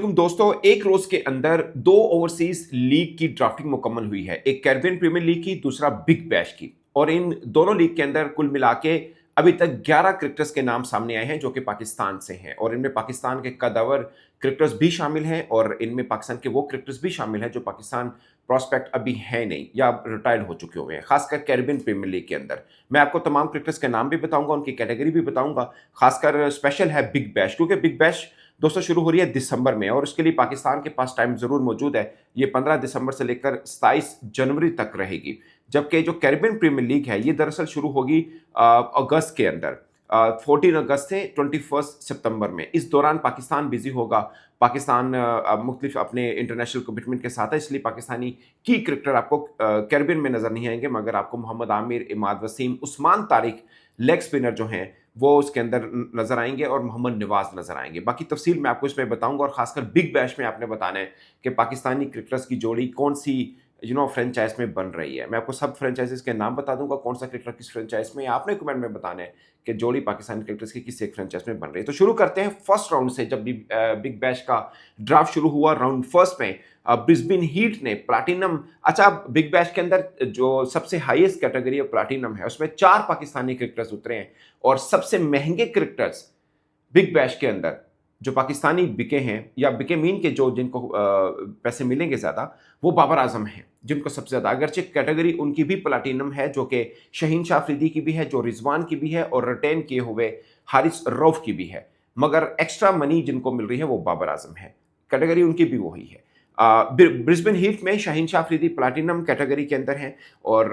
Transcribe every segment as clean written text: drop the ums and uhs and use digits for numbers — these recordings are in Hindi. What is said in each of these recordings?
दोस्तों, एक रोज के अंदर दो ओवरसीज लीग की ड्राफ्टिंग मुकम्मल हुई है। एक कैरिबियन प्रीमियर लीग की, दूसरा बिग बैश की। और इन दोनों लीग के अंदर कुल मिला के अभी तक 11 क्रिकेटर्स के नाम सामने आए हैं जो कि पाकिस्तान से हैं। और इनमें पाकिस्तान के कदावर क्रिकेटर्स भी शामिल हैं और इनमें पाकिस्तान के वो क्रिकेटर्स भी शामिल हैं जो पाकिस्तान प्रॉस्पेक्ट अभी है नहीं या रिटायर्ड हो चुके हुए हैं, खासकर कैरिबियन प्रीमियर लीग के अंदर। मैं आपको तमाम क्रिकेटर्स के नाम भी बताऊंगा, उनकी कैटेगरी भी बताऊंगा। खासकर स्पेशल है बिग बैश, क्योंकि बिग बैश दोस्तों शुरू हो रही है दिसंबर में और उसके लिए पाकिस्तान के पास टाइम जरूर मौजूद है। ये 15 दिसंबर से लेकर 27 जनवरी तक रहेगी। जबकि जो कैरिबियन प्रीमियर लीग है ये दरअसल शुरू होगी अगस्त के अंदर, 14 अगस्त से 21 सितंबर में। इस दौरान पाकिस्तान बिजी होगा। पाकिस्तान मुख्तलिफ अपने इंटरनेशनल कमिटमेंट के साथ है, इसलिए पाकिस्तानी की क्रिकेटर आपको कैरिबियन में नजर नहीं आएंगे, मगर आपको मोहम्मद आमिर, इमाद वसीम, उस्मान तारिक लेग स्पिनर जो हैं वो उसके अंदर नजर आएंगे और मोहम्मद नवाज नजर आएंगे। बाकी तफसील मैं आपको इसमें बताऊंगा। और खासकर बिग बैश में आपने बताना है कि पाकिस्तानी क्रिकेटर्स की जोड़ी कौन सी फ्रेंचाइज में बन रही है। मैं आपको सब फ्रेंचाइजीज के नाम बता दूंगा, कौन सा क्रिकेटर किस फ्रेंचाइज में। आपने कमेंट में बताना है कि जोड़ी पाकिस्तानी क्रिकेटर्स की किस एक फ्रेंचाइज में बन रही है। तो शुरू करते हैं फर्स्ट राउंड से। जब बिग बैश का ड्राफ्ट शुरू हुआ राउंड फर्स्ट में, ब्रिस्बेन हीट ने प्लैटिनम, अच्छा बिग बैश के अंदर जो सबसे हाईएस्ट कैटेगरी ऑफ प्लैटिनम है उसमें 4 पाकिस्तानी क्रिकेटर्स उतरे हैं। और सबसे महंगे क्रिकेटर्स बिग बैश के अंदर जो पाकिस्तानी बिके हैं या बिके मीन के जो जिनको पैसे मिलेंगे ज़्यादा, वो बाबर आजम हैं जिनको सबसे ज़्यादा, अगरचे कैटेगरी उनकी भी प्लैटिनम है जो कि शहीन शाह अफरीदी की भी है, जो रिजवान की भी है और रिटेन किए हुए हारिस रऊफ की भी है। मगर एक्स्ट्रा मनी जिनको मिल रही है वो बाबर आजम है, कैटेगरी उनकी भी वही है। ब्रिस्बेन हीट में शाहीन शाह अफरीदी प्लैटिनम कैटेगरी के अंदर हैं। और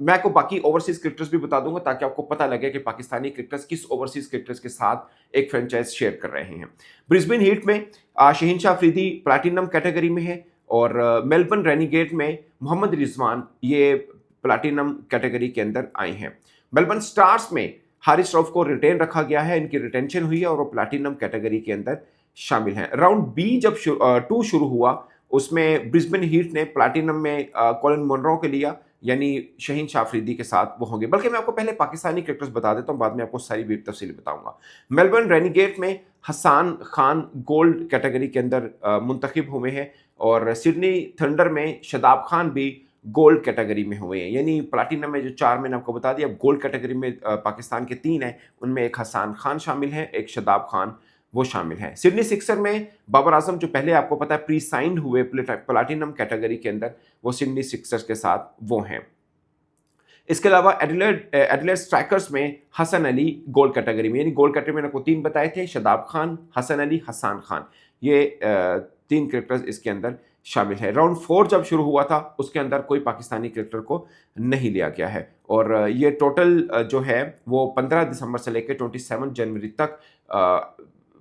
मैं आपको बाकी ओवरसीज क्रिकेटर्स भी बता दूंगा ताकि आपको पता लगे कि पाकिस्तानी क्रिकेटर्स किस ओवरसीज क्रिकेटर्स के साथ एक फ्रेंचाइज शेयर कर रहे हैं। ब्रिस्बेन हीट में शाहीन शाह अफरीदी प्लैटिनम कैटेगरी में है और मेलबर्न रेनिगेट में मोहम्मद रिजवान ये प्लैटिनम कैटेगरी के अंदर आए हैं। मेलबर्न स्टार्स में हारिस रऊफ को रिटेन रखा गया है, इनकी रिटेंशन हुई है और वो प्लैटिनम कैटेगरी के अंदर शामिल हैं। राउंड बी जब 2 शुरू हुआ उसमें ब्रिस्बेन हीट ने प्लैटिनम में कॉलिन मुनरो के लिया, यानी शहीन शाह अफरीदी के साथ वो होंगे। बल्कि मैं आपको पहले पाकिस्तानी क्रिकेटर्स बता देता हूं, बाद में आपको सारी भी तफसील बताऊंगा। मेलबर्न रेनिगेट में हसन खान गोल्ड कैटेगरी के अंदर मुंतखब हुए हैं और सिडनी थंडर में शदाब खान भी गोल्ड कैटेगरी में हुए हैं। यानी प्लैटिनम में जो 4 मैंने आपको बता दिया, गोल्ड कैटेगरी में पाकिस्तान के 3 हैं, उनमें एक हसन खान शामिल है, एक शदाब खान वो शामिल है। सिडनी सिक्सर में बाबर आजम जो पहले आपको पता है प्री साइंड हुए प्लैटिनम कैटेगरी के अंदर, वो सिडनी सिक्सर्स के साथ वो हैं। इसके अलावा एडिलेड स्ट्राइकर्स में हसन अली गोल्ड कैटेगरी में, यानी गोल्ड कैटेगरी में आपको 3 बताए थे, शदाब खान, हसन अली, हसान खान, ये 3 क्रिकेटर्स इसके अंदर शामिल है। राउंड 4 जब शुरू हुआ था उसके अंदर कोई पाकिस्तानी क्रिकेटर को नहीं लिया गया है और ये टोटल जो है वो 15 दिसंबर से लेकर 27 जनवरी तक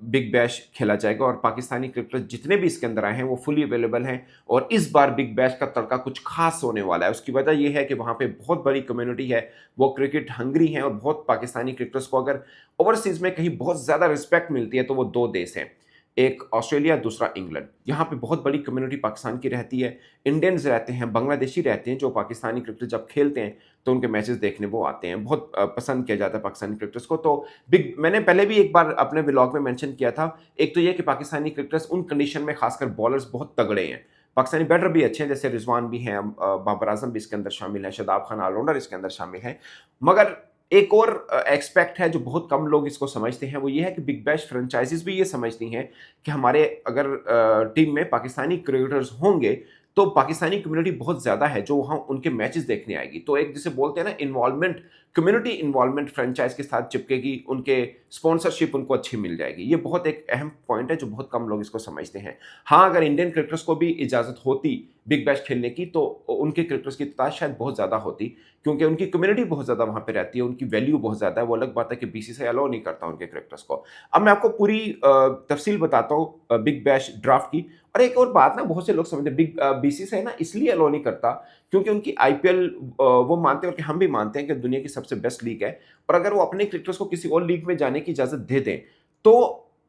बिग बैश खेला जाएगा। और पाकिस्तानी क्रिकेटर जितने भी इसके अंदर आए हैं वो फुली अवेलेबल हैं। और इस बार बिग बैश का तड़का कुछ खास होने वाला है। उसकी वजह यह है कि वहाँ पे बहुत बड़ी कम्युनिटी है, वो क्रिकेट हंग्री हैं और बहुत पाकिस्तानी क्रिकेटर्स को अगर ओवरसीज में कहीं बहुत ज़्यादा रिस्पेक्ट मिलती है तो वो 2 देश हैं, एक ऑस्ट्रेलिया, दूसरा इंग्लैंड। यहाँ पे बहुत बड़ी कम्युनिटी पाकिस्तान की रहती है, इंडियंस रहते हैं, बांग्लादेशी रहते हैं, जो पाकिस्तानी क्रिकेटर जब खेलते हैं तो उनके मैचेस देखने वो आते हैं। बहुत पसंद किया जाता है पाकिस्तानी क्रिकेटर्स को। तो मैंने पहले भी एक बार अपने व्लॉग में मेंशन किया था, एक तो ये कि पाकिस्तानी क्रिकेटर्स उन कंडीशन में खासकर बॉलर्स बहुत तगड़े हैं। पाकिस्तानी बैटर भी अच्छे हैं, जैसे रिजवान भी हैं, बाबर आजम भी इसके अंदर शामिल है, शदाब खान ऑलराउंडर इसके अंदर शामिल है। मगर एक और एक्सपेक्ट है जो बहुत कम लोग इसको समझते हैं, वो ये है कि बिग बैश फ्रेंचाइजीज भी ये समझती हैं कि हमारे अगर टीम में पाकिस्तानी क्रिकेटर्स होंगे तो पाकिस्तानी कम्युनिटी बहुत ज़्यादा है जो वहाँ उनके मैचेस देखने आएगी। तो एक जिसे बोलते हैं ना इन्वॉल्वमेंट, कम्युनिटी इन्वॉल्वमेंट फ्रेंचाइज के साथ चिपकेगी, उनके स्पॉन्सरशिप उनको अच्छी मिल जाएगी। ये बहुत एक अहम पॉइंट है जो बहुत कम लोग इसको समझते हैं। हाँ, अगर इंडियन क्रिकेटर्स को भी इजाज़त होती बिग बैश खेलने की तो उनके क्रिकेटर्स की तादाद शायद बहुत ज़्यादा होती, क्योंकि उनकी कम्युनिटी बहुत ज़्यादा वहाँ पे रहती है, उनकी वैल्यू बहुत ज़्यादा है। वो अलग बात है कि बीसीसीआई अलाउ नहीं करता उनके क्रिकेटर्स को। अब मैं आपको पूरी तफसील बताता हूँ बिग बैश ड्राफ्ट की। और एक और बात ना, बहुत से लोग समझते हैं बिग बीसीसीआई ना इसलिए अलाउ नहीं करता क्योंकि उनकी आईपीएल वो मानते हैं और कि हम भी मानते हैं कि दुनिया की सबसे बेस्ट लीग है। और अगर वो अपने क्रिकेटर्स को किसी और लीग में जाने की इजाज़त दे दें तो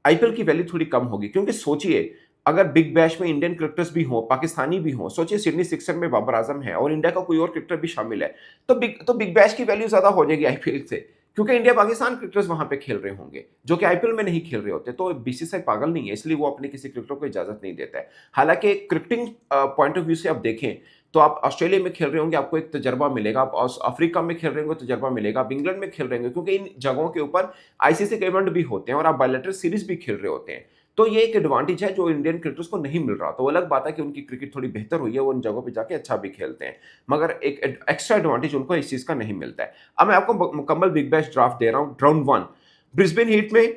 आईपीएल की वैल्यू थोड़ी कम होगी। क्योंकि सोचिए, अगर बिग बैश में इंडियन क्रिकेटर्स भी हों, पाकिस्तानी भी हों, सोचिए सिडनी सिक्सर में बाबर आजम है और इंडिया का कोई और क्रिकेटर भी शामिल है, तो बिग बैश की वैल्यू ज़्यादा हो जाएगी आईपीएल से। क्योंकि इंडिया पाकिस्तान क्रिकेटर्स वहां पे खेल रहे होंगे जो कि आईपीएल में नहीं खेल रहे होते, तो बीसीसीआई पागल नहीं है, इसलिए वो अपने किसी क्रिकेटर को इजाजत नहीं देता है। हालांकि क्रिकेटिंग पॉइंट ऑफ व्यू से आप देखें तो आप ऑस्ट्रेलिया में खेल रहे होंगे, आपको एक तजर्बा मिलेगा, आप अफ्रीका में खेल रहे होंगे तजर्बा मिलेगा, आप इंग्लैंड में खेल रहे होंगे, क्योंकि इन जगहों के ऊपर आईसीसी के इवेंट भी होते हैं और आप बायलैटरल सीरीज भी खेल रहे होते हैं। तो ये एक एडवांटेज है जो इंडियन क्रिकेटर्स को नहीं मिल रहा। तो अलग बात है कि उनकी क्रिकेट थोड़ी बेहतर हुई है, वो उन जगहों पे जाके अच्छा भी खेलते हैं, मगर एक एक्स्ट्रा एडवांटेज उनको इस चीज का नहीं मिलता है। अब मैं आपको मुकम्मल बिग बैश ड्राफ्ट दे रहा हूँ। राउंड 1 ब्रिस्बेन हीट में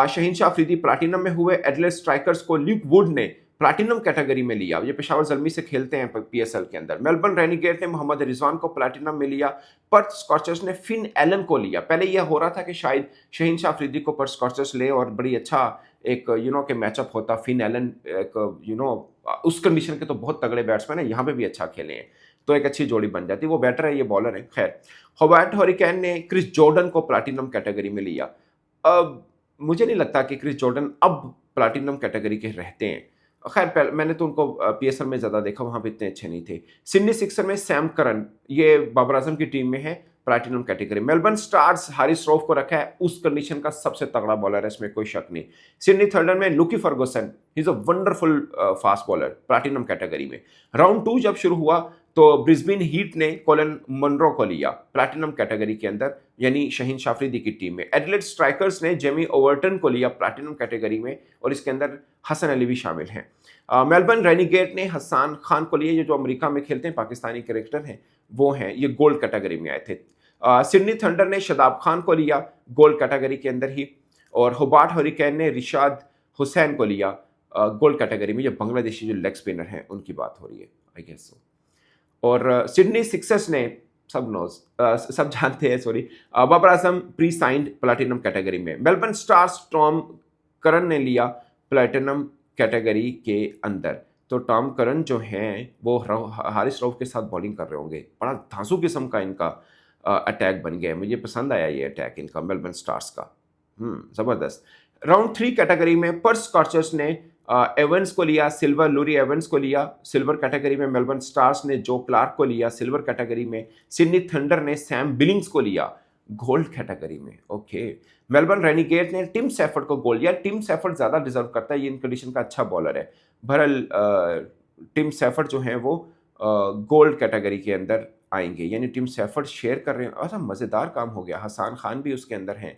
शहीनशाह अफरीदी प्लैटिनम में हुए। एडिलेड स्ट्राइकर्स को ल्यूक वुड ने प्लैटिनम कैटेगरी में लिया, ये पेशावर जल्मी से खेलते हैं पीएसएल के अंदर। मेलबर्न रेनिगेट ने मोहम्मद रिजवान को प्लैटिनम में लिया। पर्थ स्कॉचर्स ने फिन एलन को लिया। पहले यह हो रहा था कि शायद शहीनशाह अफरीदी को पर्थ स्कॉचर्स ले और बड़ी अच्छा एक के मैचअप होता। फिन एलन एक उस कंडीशन के तो बहुत तगड़े बैट्समैन है, यहाँ पे भी अच्छा खेले हैं, तो एक अच्छी जोड़ी बन जाती। वो बैटर है, ये बॉलर है। खैर, होबार्ट हरिकेन ने क्रिस जॉर्डन को प्लैटिनम कैटेगरी में लिया। अब मुझे नहीं लगता कि क्रिस जॉर्डन अब प्लैटिनम कैटेगरी के रहते हैं। खैर, मैंने तो उनको पीएसएल में ज़्यादा देखा, वहाँ पे इतने अच्छे नहीं थे। सिडनी सिक्सर में सैम करन, ये बाबर आजम की टीम में है, platinum category. Melbourne stars Haris Rauf को रखा है, उस कंडीशन का सबसे तगड़ा बॉलर है, इसमें कोई शक नहीं। सिडनी थंडर में लुकी Ferguson, he is a wonderful fast bowler, platinum category में। राउंड 2 जब शुरू हुआ तो ब्रिस्बेन हीट ने कोलिन मनरो को लिया प्लैटिनम कैटेगरी के अंदर, यानी शहीनशाह अफरीदी की टीम में। एडिलेड स्ट्राइकर्स ने जेमी ओवर्टन को लिया प्लैटिनम कैटेगरी में, और इसके अंदर हसन अली भी शामिल हैं। मेलबर्न रेनिगेट ने हसन खान को लिया, ये जो अमेरिका में खेलते हैं, पाकिस्तानी कैरेक्टर हैं वो हैं, ये गोल्ड कैटेगरी में आए थे। सिडनी थंडर ने शदाब खान को लिया गोल्ड कैटेगरी के अंदर ही, और होबार्ट हरिकेन ने रिशाद हुसैन को लिया गोल्ड कैटेगरी में। ये बांग्लादेशी जो लेग स्पिनर हैं उनकी बात हो रही है, आई गेस सो। और सिडनी सिक्सर्स ने सब जानते हैं, sorry, Babar Azam pre signed platinum category में। मेलबर्न स्टार्स टॉम करन ने लिया प्लैटिनम कैटेगरी के अंदर। तो टॉम करन जो हैं वो हारिस रऊफ के साथ बॉलिंग कर रहे होंगे, बड़ा धांसू किस्म का इनका अटैक बन गया है। मुझे पसंद आया ये अटैक इनका, मेलबर्न स्टार्स का, ज़बरदस्त। राउंड 3 कैटेगरी में पर्थ स्कॉचर्स ने एवंस को लिया, सिल्वर लूरी एवंस को लिया सिल्वर कैटेगरी में। मेलबर्न स्टार्स ने जो क्लार्क को लिया सिल्वर कैटेगरी में। सिडनी थंडर ने सैम बिलिंग्स को लिया गोल्ड कैटेगरी में। ओके, मेलबर्न रेनिगेट ने टिम सैफर्ड को गोल्ड। यार टिम सैफर्ड ज़्यादा डिजर्व करता है, ये इन कंडीशन का अच्छा बॉलर है। बहरहाल टिम सैफर्ड जो है वो गोल्ड कैटेगरी के अंदर आएंगे, यानी टिम सैफर्ड शेयर कर रहे हैं। अच्छा, मज़ेदार काम हो गया, हसन खान भी उसके अंदर हैं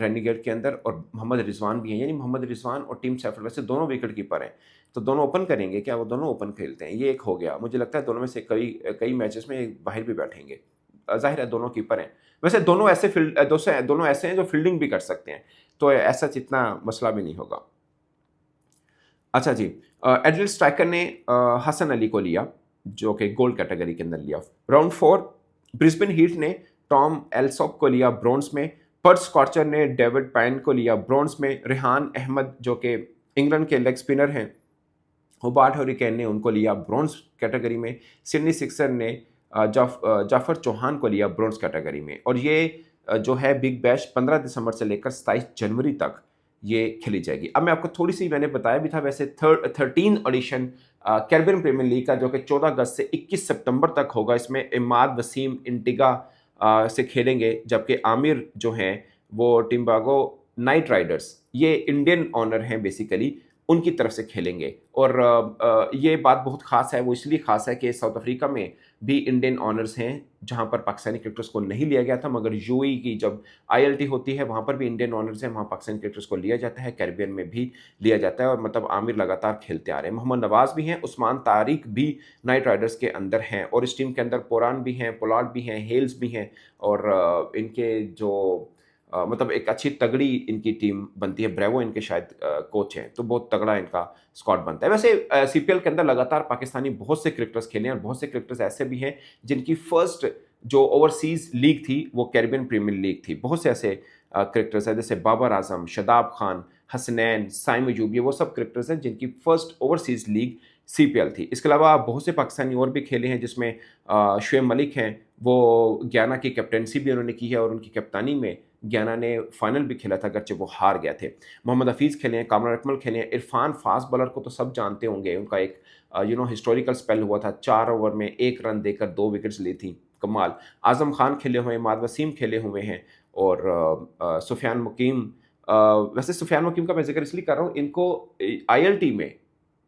रेनिगेट के अंदर, और मोहम्मद रिजवान भी हैं, यानी मोहम्मद रिजवान और टीम सैफर्ड वैसे दोनों विकेट कीपर हैं, तो दोनों ओपन करेंगे क्या? वो दोनों ओपन खेलते हैं, ये एक हो गया। मुझे लगता है दोनों में से कई मैचेस में बाहर भी बैठेंगे। जाहिर है दोनों कीपर हैं, वैसे दोनों ऐसे हैं जो फील्डिंग भी कर सकते हैं, तो ऐसा इतना मसला भी नहीं होगा। अच्छा जी, एडिलेड स्ट्राइकर ने हसन अली को लिया जो कि गोल्ड कैटेगरी के अंदर लिया। राउंड 4 ब्रिस्बेन हीट ने टॉम एल्सॉप को लिया ब्रॉन्ज में। पर्थ स्कॉचर ने डेविड पाइन को लिया ब्रॉन्ज में। रेहान अहमद जो कि इंग्लैंड के लेग स्पिनर हैं, होबार्ट हरिकेन ने उनको लिया ब्रॉन्ज कैटेगरी में। सिडनी सिक्सर ने जाफर चौहान को लिया ब्रॉन्ज कैटेगरी में। और ये जो है बिग बैश 15 दिसंबर से लेकर 27 जनवरी तक ये खेली जाएगी। अब मैं आपको थोड़ी सी, मैंने बताया भी था वैसे, 13 एडिशन कैरिबियन प्रीमियर लीग का, जो कि 14 अगस्त से 21 सितंबर तक होगा। इसमें इमाद वसीम इंटिगा से खेलेंगे, जबकि आमिर जो हैं वो टिम्बागो नाइट राइडर्स, ये इंडियन ऑनर हैं बेसिकली, उनकी तरफ से खेलेंगे। और ये बात बहुत ख़ास है, वो इसलिए ख़ास है कि साउथ अफ्रीका में भी इंडियन ऑनर्स हैं, जहां पर पाकिस्तानी क्रिकेटर्स को नहीं लिया गया था, मगर यूएई की जब आईएलटी होती है वहां पर भी इंडियन ऑनर्स हैं, वहां पाकिस्तानी क्रिकेटर्स को लिया जाता है, कैरिबियन में भी लिया जाता है। और मतलब आमिर लगातार खेलते आ रहे हैं। मोहम्मद नवाज भी हैं, उस्मान तारिक भी नाइट राइडर्स के अंदर हैं, और इस टीम के अंदर पोरान भी हैं, पोलार्ड भी हैं, हेल्स भी हैं, और इनके जो मतलब एक अच्छी तगड़ी इनकी टीम बनती है। ब्रेवो इनके शायद कोच हैं, तो बहुत तगड़ा इनका स्क्वाड बनता है। वैसे सीपीएल के अंदर लगातार पाकिस्तानी बहुत से क्रिकेटर्स खेले हैं, और बहुत से क्रिकेटर्स ऐसे भी हैं जिनकी फर्स्ट जो ओवरसीज लीग थी वो कैरिबियन प्रीमियर लीग थी। बहुत से ऐसे क्रिकेटर्स हैं, जैसे बाबर आजम, शदाब खान, हसनैन, साइम अयूब, ये वो सब क्रिकेटर्स हैं जिनकी फर्स्ट ओवरसीज लीग सीपीएल थी। इसके अलावा बहुत से पाकिस्तानी और भी खेले हैं, जिसमें शुएब मलिक हैं, वो गयाना की कैप्टनसी भी उन्होंने की है, और उनकी कप्तानी में गयाना ने फाइनल भी खेला था, अगरचे वो हार गए थे। मोहम्मद हफीज़ खेले हैं, कामरान अकमल खेले हैं। इरफान फास्ट बॉलर को तो सब जानते होंगे, उनका एक हिस्टोरिकल स्पेल हुआ था, 4 ओवर में 1 रन देकर 2 विकेट्स ली थी, कमाल। आज़म खान खेले हुए हैं, इमाद वसीम खेले हुए हैं और सुफियान मुकीम। वैसे सुफियान मुकीम का मैं ज़िक्र इसलिए कर रहा हूँ, इनको आईएलटी में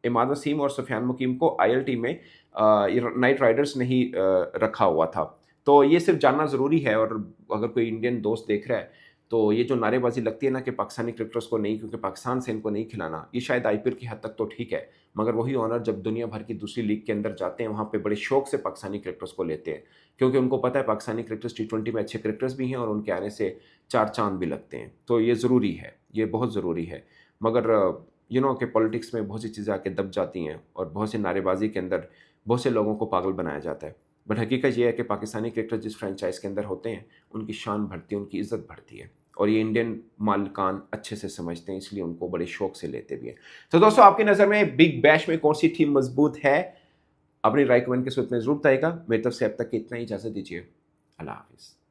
इमाद वसीम और सुफियान मुकीम को आईएलटी में नाइट राइडर्स ने ही रखा हुआ था। तो ये सिर्फ जानना ज़रूरी है। और अगर कोई इंडियन दोस्त देख रहा है तो ये जो नारेबाजी लगती है ना कि पाकिस्तानी क्रिकेटर्स को नहीं, क्योंकि पाकिस्तान से इनको नहीं खिलाना, ये शायद आईपीएल की हद तक तो ठीक है, मगर वही ऑनर जब दुनिया भर की दूसरी लीग के अंदर जाते हैं वहाँ पे बड़े शौक से पाकिस्तानी क्रिकेटर्स को लेते हैं, क्योंकि उनको पता है पाकिस्तानी क्रिकेटर्स टी20 में अच्छे क्रिकेटर्स भी हैं और उनके आने से चार चांद भी लगते हैं। तो ये ज़रूरी है, ये बहुत ज़रूरी है। मगर कि पॉलिटिक्स में बहुत सी चीज़ें आके दब जाती हैं और बहुत सी नारेबाजी के अंदर बहुत से लोगों को पागल बनाया जाता है। बट हकीकत ये है कि पाकिस्तानी क्रिकेटर जिस फ्रेंचाइज के अंदर होते हैं उनकी शान बढ़ती है, उनकी इज़्ज़त बढ़ती है और ये इंडियन मालिकान अच्छे से समझते हैं, इसलिए उनको बड़े शौक से लेते भी हैं। तो दोस्तों, आपकी नज़र में बिग बैश में कौन सी टीम मजबूत है? अपनी राय कमेंट के सूत्र में ज़रूर बताइएगा। मेरी तरफ से अब तक की इतना ही, इजाज़त दीजिए। अल्लाह हाफ़िज़।